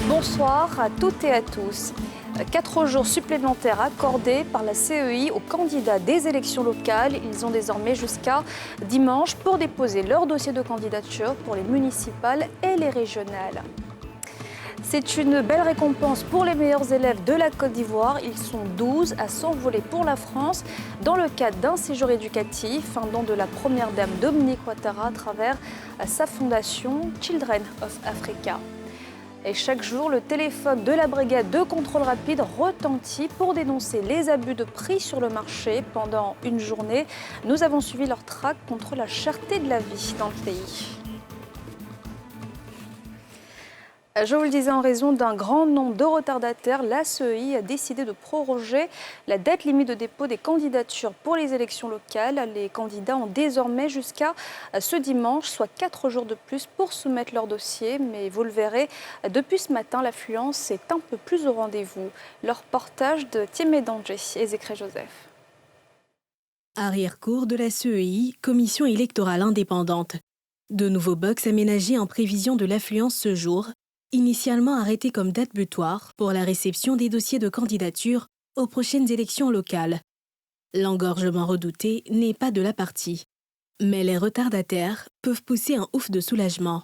Bonsoir à toutes et à tous. 4 jours supplémentaires accordés par la CEI aux candidats des élections locales. Ils ont désormais jusqu'à dimanche pour déposer leur dossier de candidature pour les municipales et les régionales. C'est une belle récompense pour les meilleurs élèves de la Côte d'Ivoire. Ils sont 12 à s'envoler pour la France dans le cadre d'un séjour éducatif, un don de la première dame Dominique Ouattara à travers sa fondation Children of Africa. Et chaque jour, le téléphone de la brigade de contrôle rapide retentit pour dénoncer les abus de prix sur le marché. Pendant une journée, nous avons suivi leur traque contre la cherté de la vie dans le pays. Je vous le disais, en raison d'un grand nombre de retardataires, la CEI a décidé de proroger la date limite de dépôt des candidatures pour les élections locales. Les candidats ont désormais jusqu'à ce dimanche, soit 4 jours de plus pour soumettre leur dossier. Mais vous le verrez, depuis ce matin, l'affluence est un peu plus au rendez-vous. Le reportage de Thiemé Danger et Zécré Joseph. Arrière-cour de la CEI, commission électorale indépendante. De nouveaux box aménagés en prévision de l'affluence ce jour, initialement arrêté comme date butoir pour la réception des dossiers de candidature aux prochaines élections locales. L'engorgement redouté n'est pas de la partie. Mais les retardataires peuvent pousser un ouf de soulagement.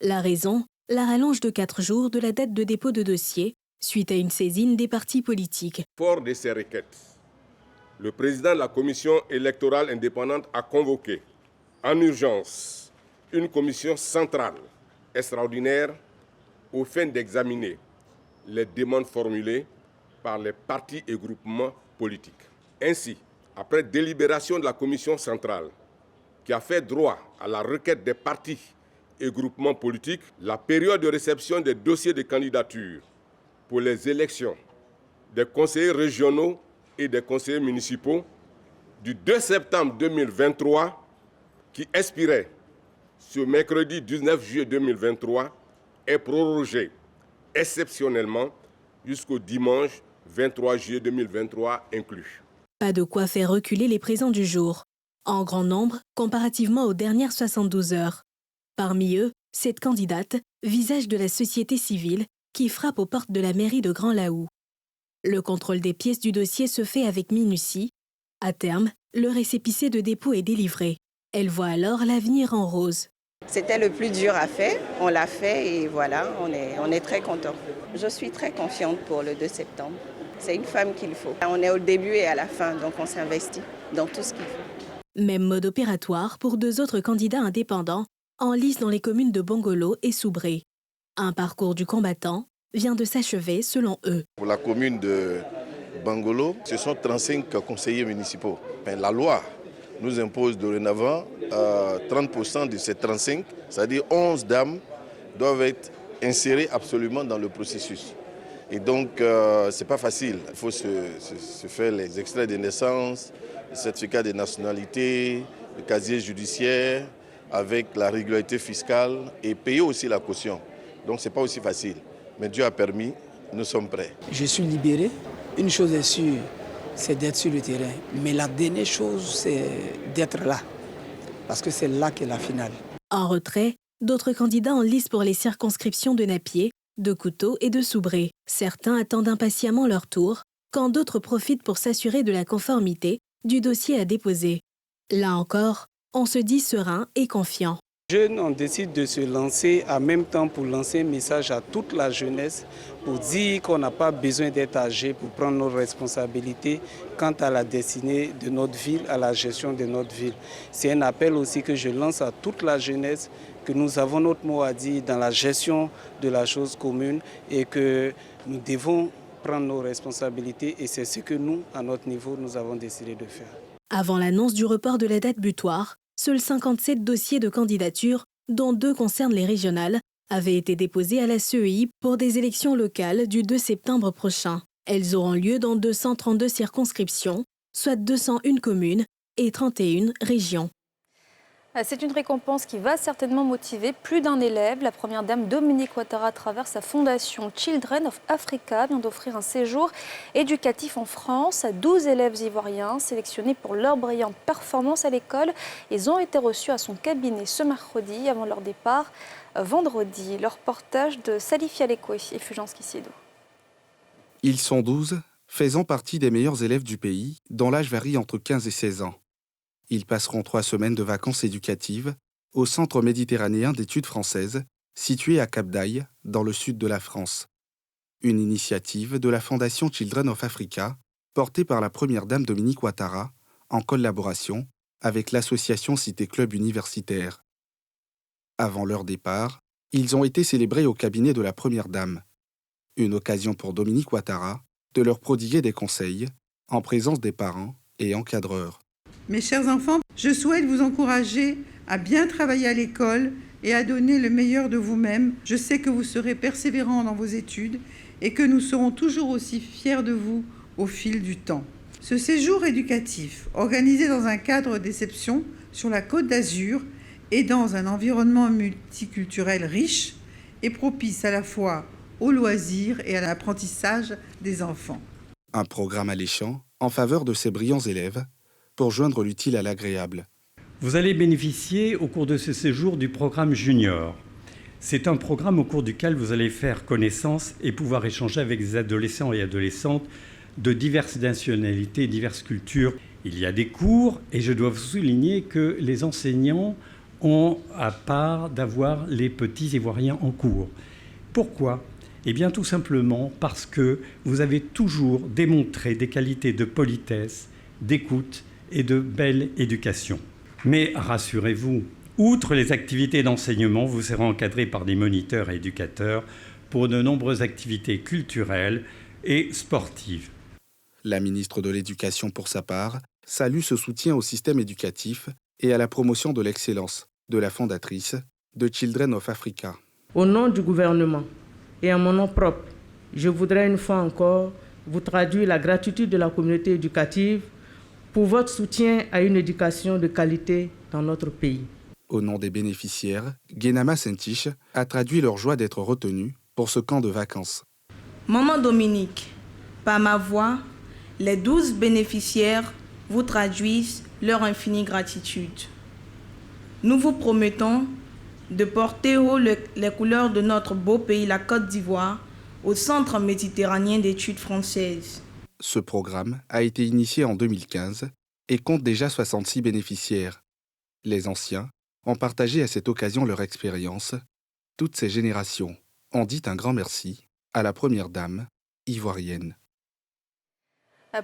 La raison, la rallonge de 4 jours de la date de dépôt de dossier suite à une saisine des partis politiques. Fort de ces requêtes, le président de la commission électorale indépendante a convoqué en urgence une commission centrale extraordinaire aux fins d'examiner les demandes formulées par les partis et groupements politiques. Ainsi, après délibération de la commission centrale, qui a fait droit à la requête des partis et groupements politiques, la période de réception des dossiers de candidature pour les élections des conseillers régionaux et des conseillers municipaux du 2 septembre 2023, qui expirait ce mercredi 19 juillet 2023, est prorogé exceptionnellement jusqu'au dimanche 23 juillet 2023 inclus. Pas de quoi faire reculer les présents du jour, en grand nombre comparativement aux dernières 72 heures. Parmi eux, cette candidate, visage de la société civile, qui frappe aux portes de la mairie de Grand Laou. Le contrôle des pièces du dossier se fait avec minutie. À terme, le récépissé de dépôt est délivré. Elle voit alors l'avenir en rose. C'était le plus dur à faire, on l'a fait et voilà, on est très contents. Je suis très confiante pour le 2 septembre. C'est une femme qu'il faut. On est au début et à la fin, donc on s'investit dans tout ce qu'il faut. Même mode opératoire pour 2 autres candidats indépendants en lice dans les communes de Bongolo et Soubré. Un parcours du combattant vient de s'achever selon eux. Pour la commune de Bongolo, ce sont 35 conseillers municipaux. Mais la loi nous impose dorénavant 30% de ces 35, c'est-à-dire 11 dames, doivent être insérées absolument dans le processus. Et donc, ce n'est pas facile. Il faut se faire les extraits de naissance, le certificat de nationalité, le casier judiciaire, avec la régularité fiscale et payer aussi la caution. Donc, ce n'est pas aussi facile. Mais Dieu a permis, nous sommes prêts. Je suis libéré. Une chose est sûre, c'est d'être sur le terrain. Mais la dernière chose, c'est d'être là. Parce que c'est là qu'est la finale. En retrait, d'autres candidats en lice pour les circonscriptions de Napier, de Couteau et de Soubré. Certains attendent impatiemment leur tour, quand d'autres profitent pour s'assurer de la conformité du dossier à déposer. Là encore, on se dit serein et confiant. Jeunes, on décide de se lancer en même temps pour lancer un message à toute la jeunesse pour dire qu'on n'a pas besoin d'être âgé pour prendre nos responsabilités quant à la destinée de notre ville, à la gestion de notre ville. C'est un appel aussi que je lance à toute la jeunesse, que nous avons notre mot à dire dans la gestion de la chose commune et que nous devons prendre nos responsabilités et c'est ce que nous, à notre niveau, nous avons décidé de faire. Avant l'annonce du report de la date butoir, seuls 57 dossiers de candidature, dont 2 concernent les régionales, avaient été déposés à la CEI pour des élections locales du 2 septembre prochain. Elles auront lieu dans 232 circonscriptions, soit 201 communes et 31 régions. C'est une récompense qui va certainement motiver plus d'un élève. La première dame Dominique Ouattara, à travers sa fondation Children of Africa, vient d'offrir un séjour éducatif en France à 12 élèves ivoiriens sélectionnés pour leur brillante performance à l'école. Ils ont été reçus à son cabinet ce mercredi avant leur départ vendredi. Le reportage de Salif Yalekoué et Fulgence Kissidou. Ils sont 12, faisant partie des meilleurs élèves du pays, dont l'âge varie entre 15 et 16 ans. Ils passeront 3 semaines de vacances éducatives au Centre méditerranéen d'études françaises, situé à Cap d'Aille, dans le sud de la France. Une initiative de la Fondation Children of Africa, portée par la première dame Dominique Ouattara, en collaboration avec l'association Cité Club Universitaire. Avant leur départ, ils ont été célébrés au cabinet de la première dame. Une occasion pour Dominique Ouattara de leur prodiguer des conseils, en présence des parents et encadreurs. Mes chers enfants, je souhaite vous encourager à bien travailler à l'école et à donner le meilleur de vous-même. Je sais que vous serez persévérants dans vos études et que nous serons toujours aussi fiers de vous au fil du temps. Ce séjour éducatif, organisé dans un cadre d'exception sur la Côte d'Azur et dans un environnement multiculturel riche, est propice à la fois aux loisirs et à l'apprentissage des enfants. Un programme alléchant en faveur de ces brillants élèves pour joindre l'utile à l'agréable. Vous allez bénéficier au cours de ce séjour du programme Junior. C'est un programme au cours duquel vous allez faire connaissance et pouvoir échanger avec des adolescents et adolescentes de diverses nationalités, diverses cultures. Il y a des cours et je dois vous souligner que les enseignants ont à part d'avoir les petits Ivoiriens en cours. Pourquoi ? Eh bien tout simplement parce que vous avez toujours démontré des qualités de politesse, d'écoute et de belle éducation. Mais rassurez-vous, outre les activités d'enseignement, vous serez encadré par des moniteurs et éducateurs pour de nombreuses activités culturelles et sportives. La ministre de l'Éducation, pour sa part, salue ce soutien au système éducatif et à la promotion de l'excellence de la fondatrice de Children of Africa. Au nom du gouvernement et en mon nom propre, je voudrais une fois encore vous traduire la gratitude de la communauté éducative pour votre soutien à une éducation de qualité dans notre pays. Au nom des bénéficiaires, Guénama Sentiche a traduit leur joie d'être retenus pour ce camp de vacances. Maman Dominique, par ma voix, les 12 bénéficiaires vous traduisent leur infinie gratitude. Nous vous promettons de porter haut les couleurs de notre beau pays, la Côte d'Ivoire, au Centre méditerranéen d'études françaises. Ce programme a été initié en 2015 et compte déjà 66 bénéficiaires. Les anciens ont partagé à cette occasion leur expérience. Toutes ces générations ont dit un grand merci à la première dame ivoirienne.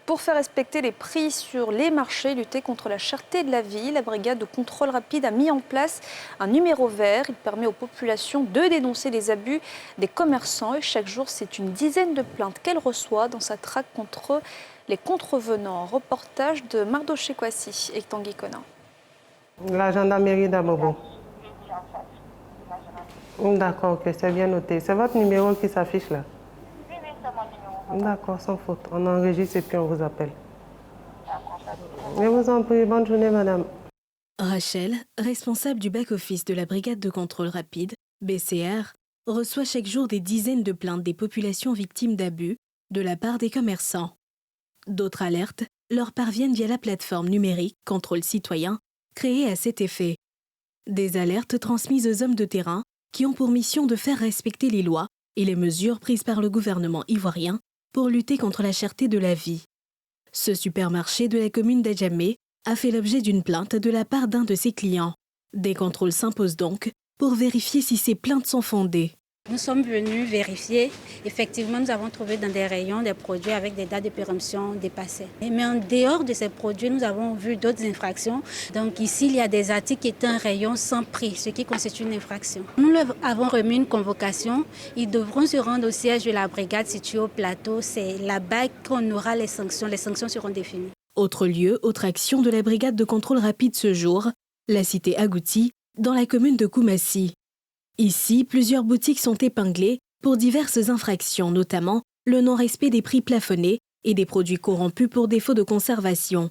Pour faire respecter les prix sur les marchés, lutter contre la cherté de la vie, la brigade de contrôle rapide a mis en place un numéro vert. Il permet aux populations de dénoncer les abus des commerçants et chaque jour, c'est une dizaine de plaintes qu'elle reçoit dans sa traque contre les contrevenants. Reportage de Mardoché Kwasi et Tanguy Conan. La gendarmerie d'Abobo. D'accord, ok, c'est bien noté. C'est votre numéro qui s'affiche là? Oui, c'est mon numéro. D'accord, sans faute. On enregistre et puis on vous appelle. Je vous en prie, bonne journée, madame. Rachel, responsable du back-office de la brigade de contrôle rapide, BCR, reçoit chaque jour des dizaines de plaintes des populations victimes d'abus de la part des commerçants. D'autres alertes leur parviennent via la plateforme numérique Contrôle Citoyen, créée à cet effet. Des alertes transmises aux hommes de terrain qui ont pour mission de faire respecter les lois et les mesures prises par le gouvernement ivoirien pour lutter contre la cherté de la vie. Ce supermarché de la commune d'Adjamé a fait l'objet d'une plainte de la part d'un de ses clients. Des contrôles s'imposent donc pour vérifier si ces plaintes sont fondées. Nous sommes venus vérifier. Effectivement, nous avons trouvé dans des rayons des produits avec des dates de péremption dépassées. Mais en dehors de ces produits, nous avons vu d'autres infractions. Donc ici, il y a des articles qui étaient en rayon sans prix, ce qui constitue une infraction. Nous leur avons remis une convocation. Ils devront se rendre au siège de la brigade située au plateau. C'est là-bas qu'on aura les sanctions. Les sanctions seront définies. Autre lieu, autre action de la brigade de contrôle rapide ce jour, la cité Agouti, dans la commune de Koumassi. Ici, plusieurs boutiques sont épinglées pour diverses infractions, notamment le non-respect des prix plafonnés et des produits corrompus pour défaut de conservation.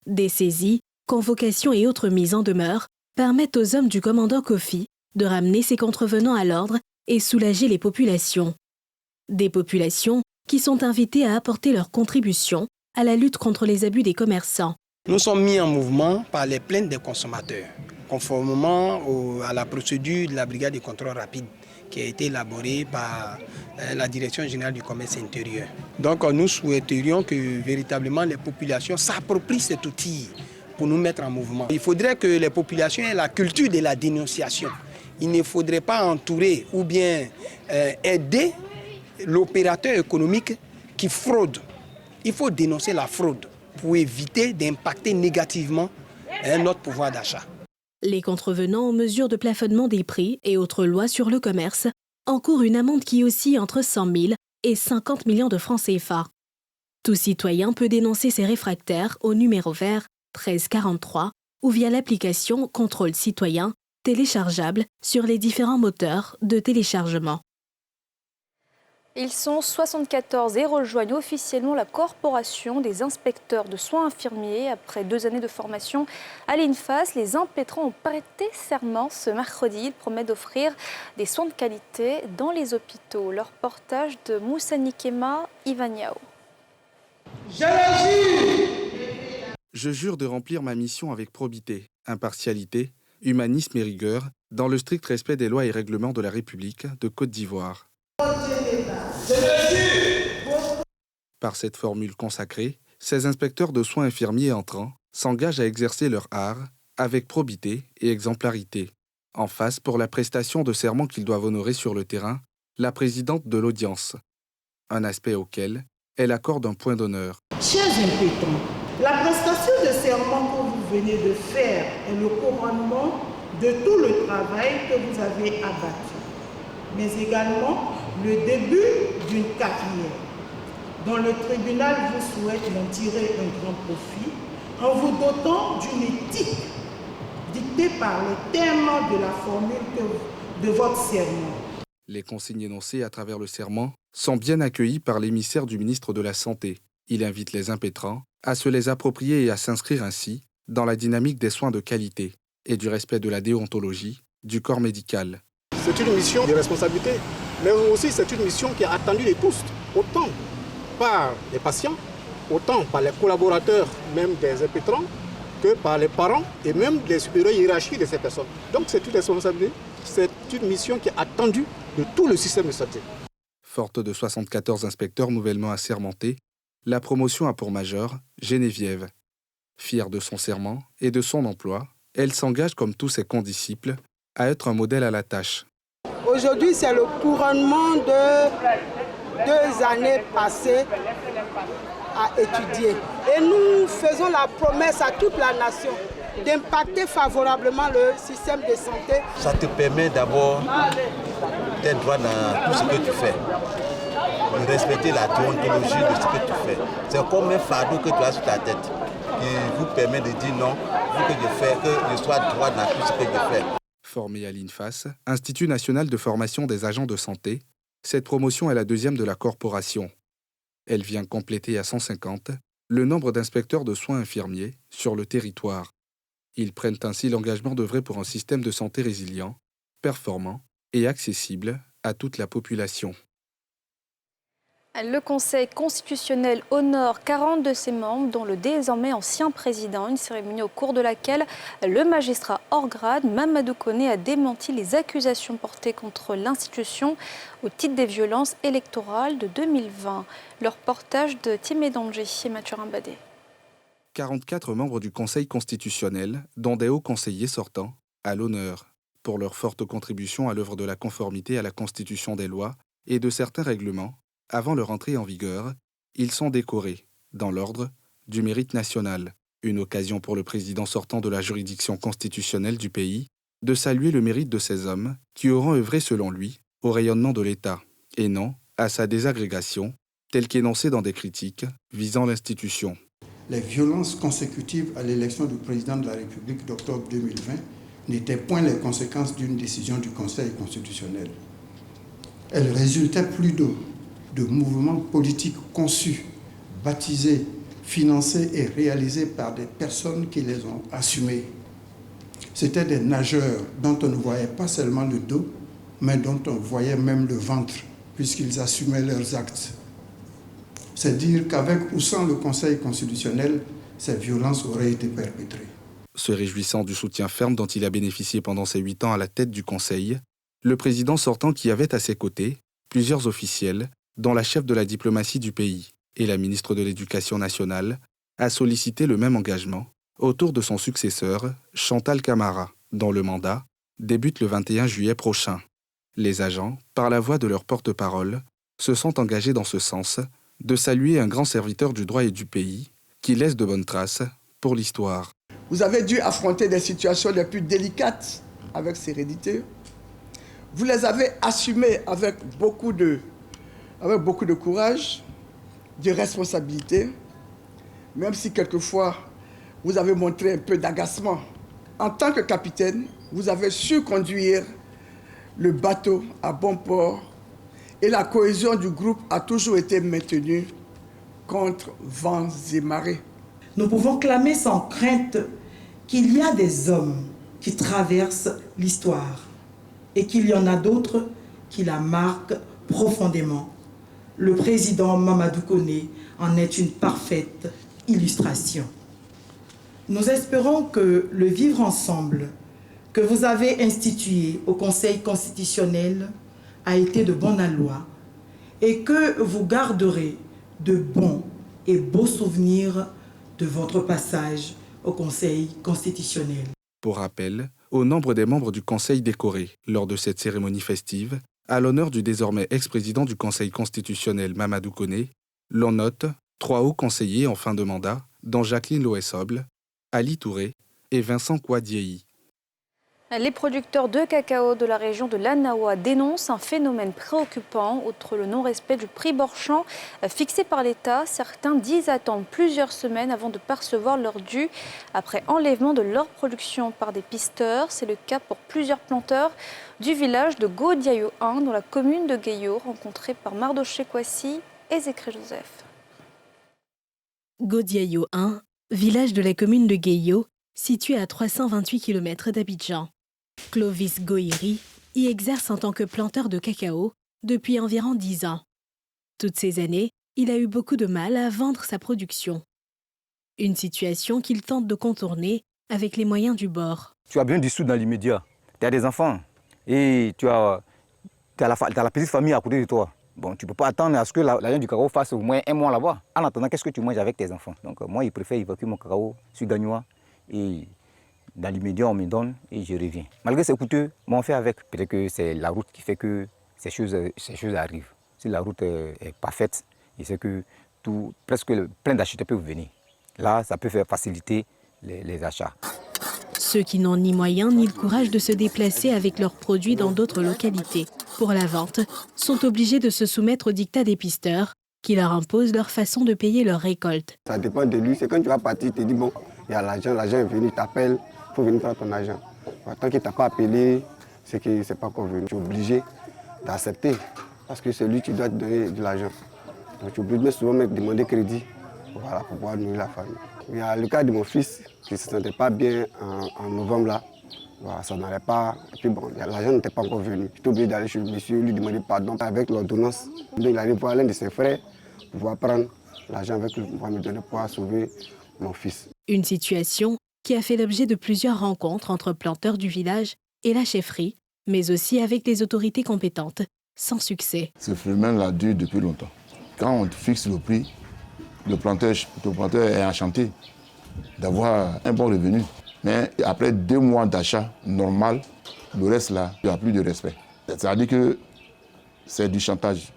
Des saisies, convocations et autres mises en demeure permettent aux hommes du commandant Kofi de ramener ces contrevenants à l'ordre et soulager les populations. Des populations qui sont invitées à apporter leur contribution à la lutte contre les abus des commerçants. Nous sommes mis en mouvement par les plaintes des consommateurs, conformément à la procédure de la brigade de contrôle rapide qui a été élaborée par la Direction générale du commerce intérieur. Donc nous souhaiterions que véritablement les populations s'approprient cet outil pour nous mettre en mouvement. Il faudrait que les populations aient la culture de la dénonciation. Il ne faudrait pas entourer ou bien aider l'opérateur économique qui fraude. Il faut dénoncer la fraude pour éviter d'impacter négativement notre pouvoir d'achat. Les contrevenants aux mesures de plafonnement des prix et autres lois sur le commerce encourent une amende qui oscille entre 100 000 et 50 millions de francs CFA. Tout citoyen peut dénoncer ses réfractaires au numéro vert 1343 ou via l'application Contrôle citoyen téléchargeable sur les différents moteurs de téléchargement. Ils sont 74 et rejoignent officiellement la Corporation des inspecteurs de soins infirmiers. Après 2 années de formation à l'INFAS, les impétrants ont prêté serment ce mercredi. Ils promettent d'offrir des soins de qualité dans les hôpitaux. Leur reportage de Moussa Nikema Ivaniao. Je jure de remplir ma mission avec probité, impartialité, humanisme et rigueur, dans le strict respect des lois et règlements de la République de Côte d'Ivoire. Par cette formule consacrée, ces inspecteurs de soins infirmiers entrants s'engagent à exercer leur art avec probité et exemplarité. En face, pour la prestation de serment qu'ils doivent honorer sur le terrain, la présidente de l'audience, un aspect auquel elle accorde un point d'honneur. Chers impétrants, la prestation de serment que vous venez de faire est le couronnement de tout le travail que vous avez abattu, mais également le début d'une carrière dont le tribunal vous souhaite d'en tirer un grand profit en vous dotant d'une éthique dictée par les termes de la formule de votre serment. Les consignes énoncées à travers le serment sont bien accueillies par l'émissaire du ministre de la Santé. Il invite les impétrants à se les approprier et à s'inscrire ainsi dans la dynamique des soins de qualité et du respect de la déontologie du corps médical. C'est une mission de responsabilité, mais aussi c'est une mission qui est attendue de tous, autant par les patients, autant par les collaborateurs, même des impétrants, que par les parents et même les supérieurs hiérarchiques de ces personnes. Donc c'est une responsabilité, c'est une mission qui est attendue de tout le système de santé. Forte de 74 inspecteurs nouvellement assermentés, la promotion a pour major Geneviève. Fière de son serment et de son emploi, elle s'engage comme tous ses condisciples à être un modèle à la tâche. Aujourd'hui, c'est le couronnement de 2 années passées à étudier. Et nous faisons la promesse à toute la nation d'impacter favorablement le système de santé. Ça te permet d'abord d'être droit dans tout ce que tu fais, de respecter la déontologie de ce que tu fais. C'est comme un fardeau que tu as sur ta tête qui vous permet de dire non, que je sois droit dans tout ce que je fais. Formée à l'INFAS, Institut national de formation des agents de santé, cette promotion est la 2e de la corporation. Elle vient compléter à 150 le nombre d'inspecteurs de soins infirmiers sur le territoire. Ils prennent ainsi l'engagement d'œuvrer pour un système de santé résilient, performant et accessible à toute la population. Le Conseil constitutionnel honore 40 de ses membres, dont le désormais ancien président. Une cérémonie au cours de laquelle le magistrat hors grade, Mamadou Koné, a démenti les accusations portées contre l'institution au titre des violences électorales de 2020. Le reportage de Timé Dangé et Mathurin Badé. 44 membres du Conseil constitutionnel, dont des hauts conseillers sortants, à l'honneur pour leur forte contribution à l'œuvre de la conformité à la constitution des lois et de certains règlements. Avant leur entrée en vigueur, ils sont décorés, dans l'ordre, du mérite national, une occasion pour le président sortant de la juridiction constitutionnelle du pays de saluer le mérite de ces hommes qui auront œuvré selon lui au rayonnement de l'État, et non à sa désagrégation, telle qu'énoncée dans des critiques visant l'institution. Les violences consécutives à l'élection du président de la République d'octobre 2020 n'étaient point les conséquences d'une décision du Conseil constitutionnel. Elles résultaient plutôt de mouvements politiques conçus, baptisés, financés et réalisés par des personnes qui les ont assumés. C'étaient des nageurs dont on ne voyait pas seulement le dos, mais dont on voyait même le ventre, puisqu'ils assumaient leurs actes. C'est dire qu'avec ou sans le Conseil constitutionnel, ces violences auraient été perpétrées. Se réjouissant du soutien ferme dont il a bénéficié pendant ses 8 ans à la tête du Conseil, le président sortant qui avait à ses côtés plusieurs officiels, dont la chef de la diplomatie du pays et la ministre de l'Éducation nationale, a sollicité le même engagement autour de son successeur, Chantal Camara, dont le mandat débute le 21 juillet prochain. Les agents, par la voix de leur porte-parole, se sont engagés dans ce sens de saluer un grand serviteur du droit et du pays qui laisse de bonnes traces pour l'histoire. Vous avez dû affronter des situations les plus délicates avec sérénité. Vous les avez assumées avec beaucoup de courage, de responsabilité, même si quelquefois vous avez montré un peu d'agacement. En tant que capitaine, vous avez su conduire le bateau à bon port et la cohésion du groupe a toujours été maintenue contre vents et marées. Nous pouvons clamer sans crainte qu'il y a des hommes qui traversent l'histoire et qu'il y en a d'autres qui la marquent profondément. Le président Mamadou Koné en est une parfaite illustration. Nous espérons que le vivre ensemble que vous avez institué au Conseil constitutionnel a été de bon aloi et que vous garderez de bons et beaux souvenirs de votre passage au Conseil constitutionnel. Pour rappel, au nombre des membres du Conseil décorés lors de cette cérémonie festive, à l'honneur du désormais ex-président du Conseil constitutionnel Mamadou Koné, l'on note 3 hauts conseillers en fin de mandat, dont Jacqueline Loessoble, Ali Touré et Vincent Kouadiei. Les producteurs de cacao de la région de l'Anawa dénoncent un phénomène préoccupant. Outre le non-respect du prix Borchamp fixé par l'État, certains disent attendre plusieurs semaines avant de percevoir leur dû après enlèvement de leur production par des pisteurs. C'est le cas pour plusieurs planteurs du village de Godiayo 1 dans la commune de Gueyo, rencontrés par Mardoché Kwasi et Zécré Joseph. Godiayo 1, village de la commune de Gueyo, situé à 328 km d'Abidjan. Clovis Goïri y exerce en tant que planteur de cacao depuis environ 10 ans. Toutes ces années, il a eu beaucoup de mal à vendre sa production. Une situation qu'il tente de contourner avec les moyens du bord. Tu as besoin du sou dans l'immédiat. Tu as des enfants et tu as la petite famille à côté de toi. Bon, tu ne peux pas attendre à ce que l'agent du cacao fasse au moins 1 mois là-bas. En attendant, qu'est-ce que tu manges avec tes enfants? Donc moi, il préfère évacuer mon cacao sur Gagnois et dans l'immédiat, on me donne et je reviens. Malgré c'est coûteux, mais on fait avec. Peut-être que c'est la route qui fait que ces choses arrivent. Si la route est parfaite, il sait que presque plein d'acheteurs peuvent venir. Là, ça peut faire faciliter les achats. Ceux qui n'ont ni moyens ni le courage de se déplacer avec leurs produits dans d'autres localités pour la vente sont obligés de se soumettre au diktat des pisteurs qui leur imposent leur façon de payer leur récolte. Ça dépend de lui. C'est quand tu vas partir, tu te dis bon, il y a l'argent est venu, il t'appelle, il faut venir prendre ton argent. Tant qu'il ne t'a pas appelé, c'est que c'est pas encore venu. Tu es obligé d'accepter parce que c'est lui qui doit te donner de l'argent. Donc tu es obligé souvent de demander crédit pour pouvoir nourrir la famille. Il y a le cas de mon fils qui ne se sentait pas bien en novembre là. Voilà, ça n'allait pas. Et puis bon, l'argent n'était pas encore venu. J'étais obligé d'aller chez le monsieur, lui demander pardon avec l'ordonnance. Donc il allait voir l'un de ses frères pour pouvoir prendre l'argent avec lui pour me donner pour sauver mon fils. Une situation qui a fait l'objet de plusieurs rencontres entre planteurs du village et la chefferie, mais aussi avec les autorités compétentes, sans succès. Ce phénomène-là dure depuis longtemps. Quand on fixe le prix, le planteur est enchanté d'avoir un bon revenu. Mais après 2 mois d'achat normal, le reste là, il n'y a plus de respect. C'est-à-dire que c'est du chantage.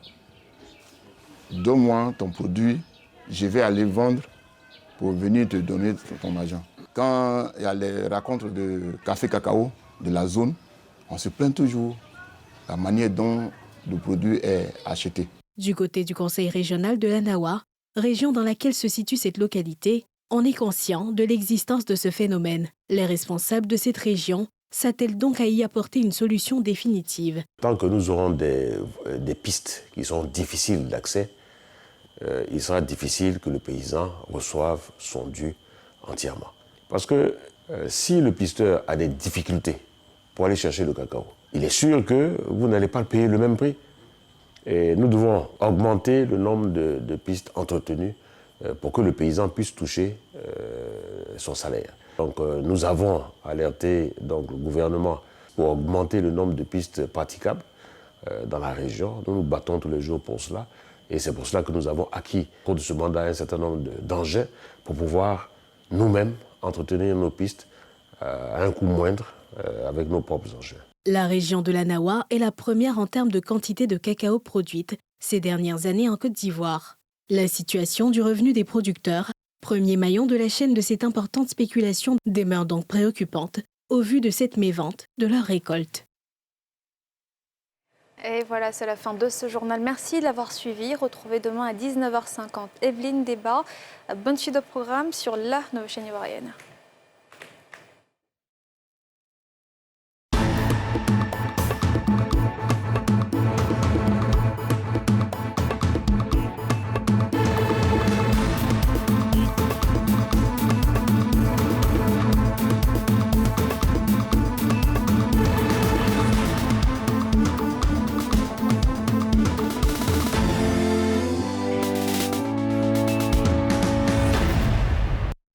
Donne-moi ton produit, je vais aller vendre pour venir te donner ton argent. Quand il y a les rencontres de café cacao de la zone, on se plaint toujours de la manière dont le produit est acheté. Du côté du conseil régional de l'Anawa, région dans laquelle se situe cette localité, on est conscient de l'existence de ce phénomène. Les responsables de cette région s'attellent donc à y apporter une solution définitive. Tant que nous aurons des pistes qui sont difficiles d'accès, il sera difficile que le paysan reçoive son dû entièrement. Parce que si le pisteur a des difficultés pour aller chercher le cacao, il est sûr que vous n'allez pas le payer le même prix. Et nous devons augmenter le nombre de pistes entretenues pour que le paysan puisse toucher son salaire. Donc nous avons alerté donc, le gouvernement pour augmenter le nombre de pistes praticables dans la région. Nous nous battons tous les jours pour cela. Et c'est pour cela que nous avons acquis au cours de ce mandat un certain nombre d'engins pour pouvoir nous-mêmes entretenir nos pistes à un coût moindre avec nos propres engins. La région de l'Anawa est la première en termes de quantité de cacao produite ces dernières années en Côte d'Ivoire. La situation du revenu des producteurs, premier maillon de la chaîne de cette importante spéculation, demeure donc préoccupante au vu de cette mévente de leur récolte. Et voilà, c'est la fin de ce journal. Merci de l'avoir suivi. Retrouvez demain à 19h50 Evelyne Débat. Bonne suite de programme sur la nouvelle chaîne ivoirienne.